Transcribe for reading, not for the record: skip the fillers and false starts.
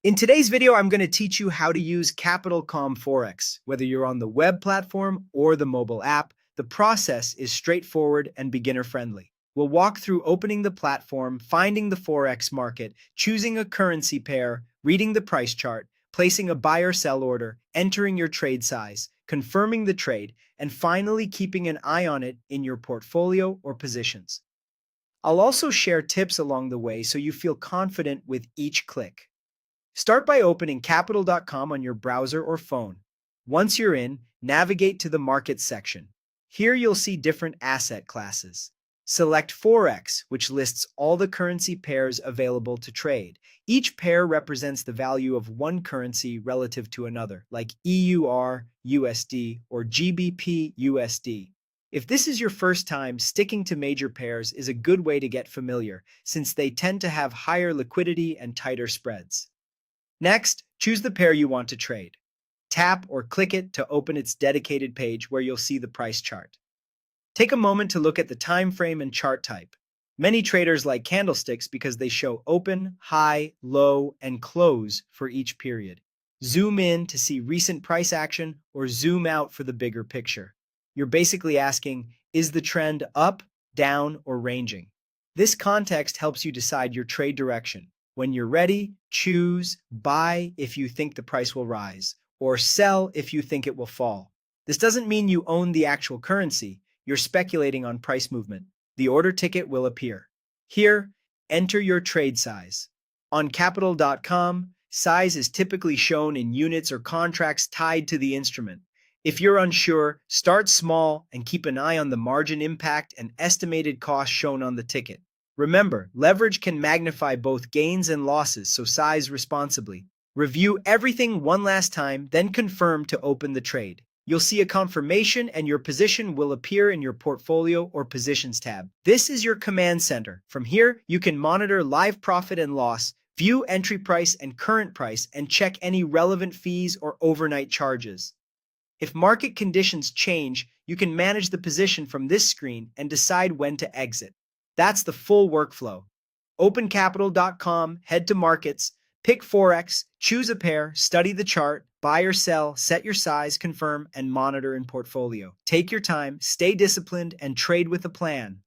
In today's video, I'm going to teach you how to use Capital.com Forex. Whether you're on the web platform or the mobile app, the process is straightforward and beginner-friendly. We'll walk through opening the platform, finding the Forex market, choosing a currency pair, reading the price chart, placing a buy or sell order, entering your trade size, confirming the trade, and finally keeping an eye on it in your portfolio or positions. I'll also share tips along the way so you feel confident with each click. Start by opening capital.com on your browser or phone. Once you're in, navigate to the Markets section. Here you'll see different asset classes. Select Forex, which lists all the currency pairs available to trade. Each pair represents the value of one currency relative to another, like EUR USD or GBP USD. If this is your first time, sticking to major pairs is a good way to get familiar, since they tend to have higher liquidity and tighter spreads. Next, choose the pair you want to trade. Tap or click it to open its dedicated page where you'll see the price chart. Take a moment to look at the time frame and chart type. Many traders like candlesticks because they show open, high, low, and close for each period. Zoom in to see recent price action or zoom out for the bigger picture. You're basically asking, is the trend up, down, or ranging? This context helps you decide your trade direction. When you're ready, choose buy if you think the price will rise, or sell if you think it will fall. This doesn't mean you own the actual currency. You're speculating on price movement. The order ticket will appear. Here, enter your trade size. On Capital.com, size is typically shown in units or contracts tied to the instrument. If you're unsure, start small and keep an eye on the margin impact and estimated cost shown on the ticket. Remember, leverage can magnify both gains and losses, so size responsibly. Review everything one last time, then confirm to open the trade. You'll see a confirmation and your position will appear in your Portfolio or Positions tab. This is your command center. From here, you can monitor live profit and loss, view entry price and current price, and check any relevant fees or overnight charges. If market conditions change, you can manage the position from this screen and decide when to exit. That's the full workflow. Open Capital.com, head to Markets, pick Forex, choose a pair, study the chart, buy or sell, set your size, confirm, and monitor in Portfolio. Take your time, stay disciplined, and trade with a plan.